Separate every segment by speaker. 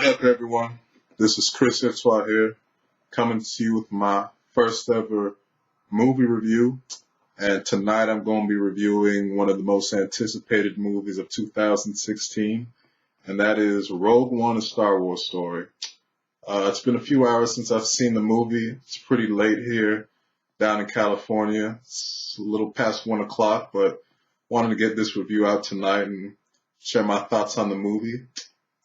Speaker 1: What up, everyone? This is Chris Hitzwa here, coming to you with my first ever movie review. And tonight I'm going to be reviewing one of the most anticipated movies of 2016, and that is Rogue One: A Star Wars Story. It's been a few hours since I've seen the movie. It's pretty late here down in California. It's a little past 1 o'clock, but wanted to get this review out tonight and share my thoughts on the movie.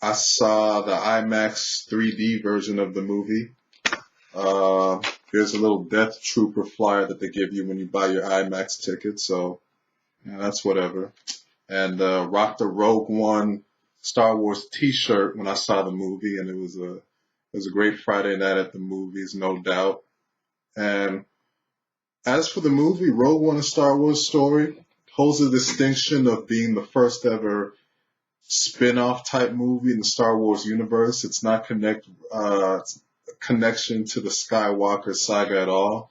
Speaker 1: I saw the IMAX 3D version of the movie. There's a little Death Trooper flyer that they give you when you buy your IMAX ticket, so that's whatever. And rocked a Rogue One Star Wars T-shirt when I saw the movie, and it was a great Friday night at the movies, no doubt. And as for the movie, Rogue One: A Star Wars Story holds the distinction of being the first ever spin-off type movie in the Star Wars universe. It's not connection to the Skywalker saga at all.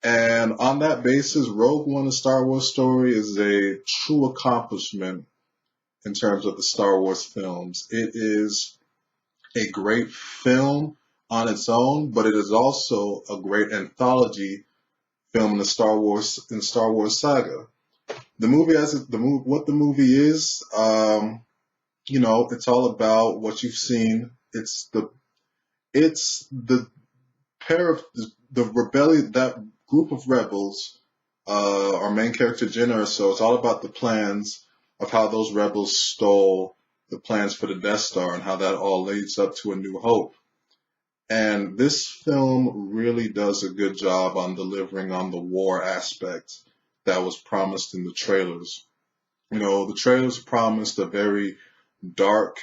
Speaker 1: And on that basis, Rogue One: A Star Wars Story is a true accomplishment in terms of the Star Wars films. It is a great film on its own, but it is also a great anthology film in the Star Wars saga. The movie, what the movie is, it's all about what you've seen. It's the pair of the rebellion, that group of rebels. Our main character Jyn Erso. It's all about the plans of how those rebels stole the plans for the Death Star and how that all leads up to A New Hope. And this film really does a good job on delivering on the war aspect that was promised in the trailers. The trailers promised a very dark,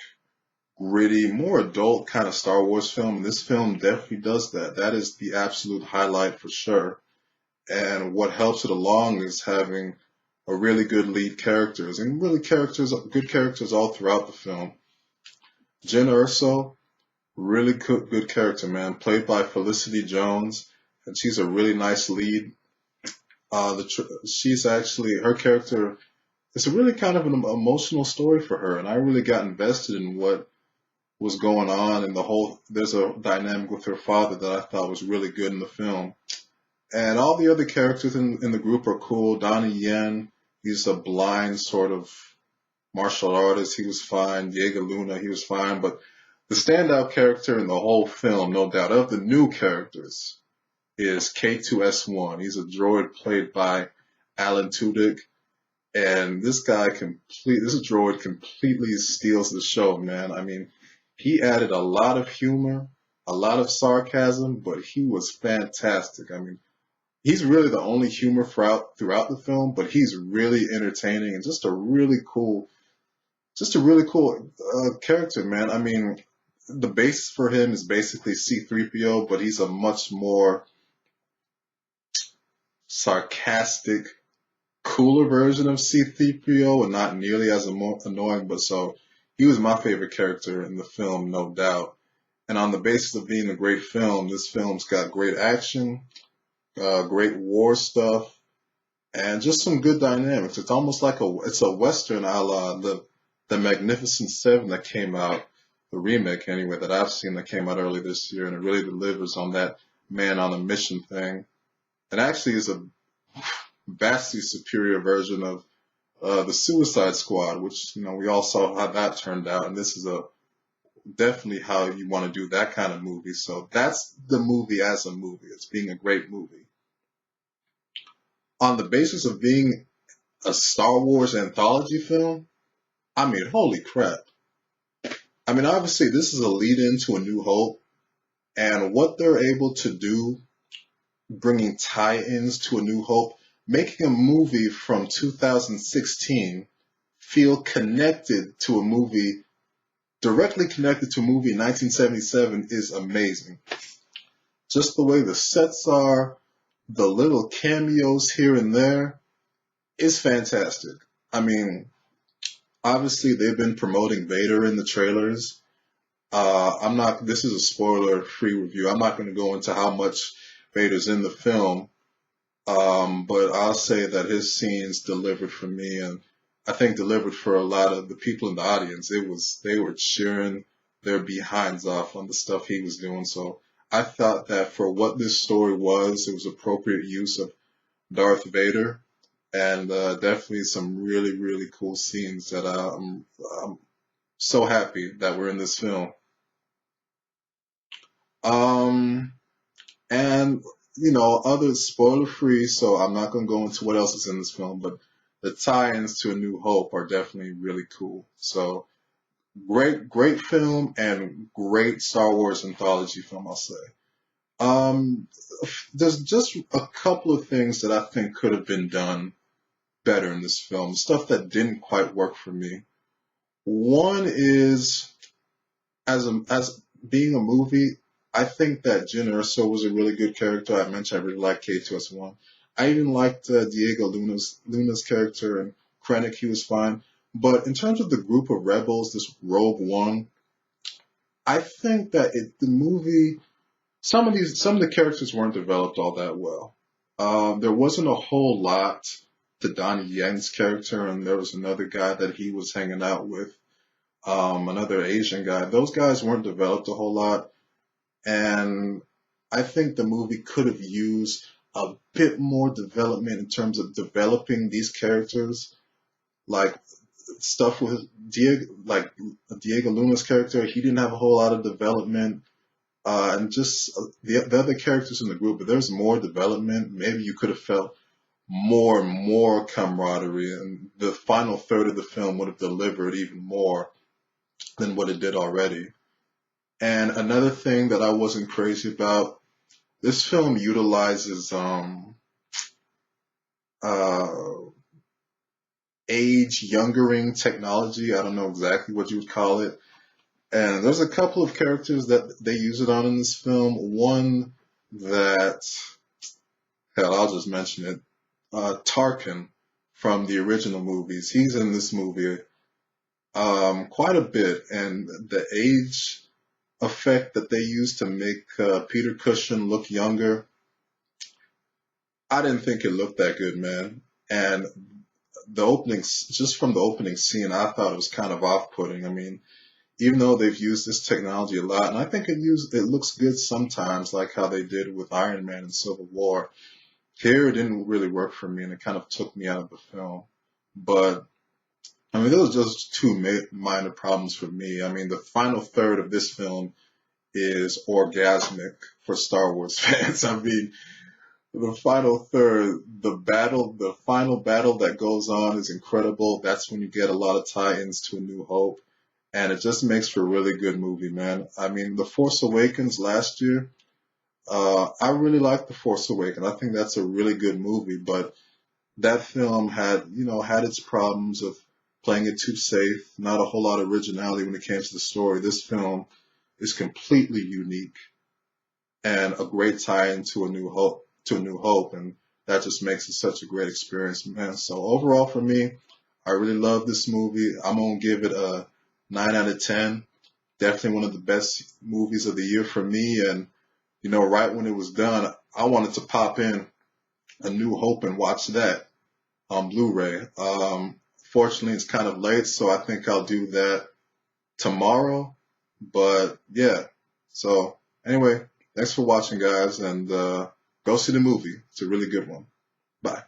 Speaker 1: gritty, more adult kind of Star Wars film, and this film definitely does that. That is the absolute highlight for sure. And what helps it along is having a really good lead characters, and really good characters all throughout the film. Jyn Erso, really good character, man, played by Felicity Jones, and she's a really nice lead. Her character, it's a really kind of an emotional story for her, and I really got invested in what was going on, and there's a dynamic with her father that I thought was really good in the film. And all the other characters in the group are cool. Donnie Yen, he's a blind sort of martial artist. He was fine. Diego Luna, he was fine. But the standout character in the whole film, no doubt, of the new characters, is K2S1. He's a droid played by Alan Tudyk. And this droid completely steals the show, man. I mean, he added a lot of humor, a lot of sarcasm, but he was fantastic. I mean, he's really the only humor throughout the film, but he's really entertaining and just a really cool character, man. I mean, the base for him is basically C-3PO, but he's a much more sarcastic, cooler version of C-3PO and not nearly as annoying, but so he was my favorite character in the film, no doubt. And on the basis of being a great film, this film's got great action, great war stuff, and just some good dynamics. It's almost like it's a Western a la the Magnificent Seven that came out, the remake anyway, that I've seen that came out early this year, and it really delivers on that man on a mission thing. It actually is a vastly superior version of the Suicide Squad, which we all saw how that turned out, and this is definitely how you want to do that kind of movie. So that's the movie as a movie. It's being a great movie. On the basis of being a Star Wars anthology film, I mean, holy crap. I mean, obviously this is a lead-in to A New Hope, and what they're able to do, bringing tie-ins to A New Hope, making a movie from 2016 feel connected to a movie, directly connected to a movie in 1977 is amazing. Just the way the sets are, the little cameos here and there is fantastic. I mean, obviously they've been promoting Vader in the trailers. This is a spoiler-free review. I'm not going to go into how much Vader's in the film. But I'll say that his scenes delivered for me, and I think delivered for a lot of the people in the audience. They were cheering their behinds off on the stuff he was doing. So I thought that for what this story was, it was appropriate use of Darth Vader, and definitely some really, really cool scenes that I'm so happy that we're in this film. Um, and other spoiler free, so I'm not gonna go into what else is in this film, but the tie-ins to A New Hope are definitely really cool. So great, great film and great Star Wars anthology film, I'll say. Um, there's just a couple of things that I think could have been done better in this film, stuff that didn't quite work for me. One is as being a movie, I think that Jyn Erso was a really good character. I mentioned I really liked K2SO. I even liked Diego Luna's character, and Krennic, he was fine. But in terms of the group of rebels, this Rogue One, I think that the movie, some of the characters weren't developed all that well. There wasn't a whole lot to Donnie Yen's character, and there was another guy that he was hanging out with, another Asian guy. Those guys weren't developed a whole lot, and I think the movie could have used a bit more development in terms of developing these characters, like stuff with Diego Luna's character. He didn't have a whole lot of development, and just the other characters in the group. But there's more development. Maybe you could have felt more and more camaraderie, and the final third of the film would have delivered even more than what it did already. And another thing that I wasn't crazy about, this film utilizes uh, age youngering technology. I don't know exactly what you would call it. And there's a couple of characters that they use it on in this film. One that, hell, I'll just mention it. Tarkin from the original movies. He's in this movie quite a bit, and the age effect that they used to make Peter Cushing look younger, I didn't think it looked that good, man. And just from the opening scene, I thought it was kind of off-putting. I mean, even though they've used this technology a lot, and I think it looks good sometimes, like how they did with Iron Man in Civil War. Here, it didn't really work for me, and it kind of took me out of the film. But I mean, those are just two minor problems for me. I mean, the final third of this film is orgasmic for Star Wars fans. I mean, the final third, the final battle that goes on is incredible. That's when you get a lot of tie-ins to A New Hope, and it just makes for a really good movie, man. I mean, The Force Awakens last year, I really liked The Force Awakens. I think that's a really good movie, but that film had its problems of playing it too safe, not a whole lot of originality when it came to the story. This film is completely unique and a great tie-in to A New Hope, and that just makes it such a great experience, man. So overall, for me, I really love this movie. I'm gonna give it a 9 out of 10. Definitely one of the best movies of the year for me. And right when it was done, I wanted to pop in A New Hope and watch that on Blu-ray. Fortunately, it's kind of late, so I think I'll do that tomorrow. But yeah, so anyway, thanks for watching, guys, and go see the movie. It's a really good one. Bye.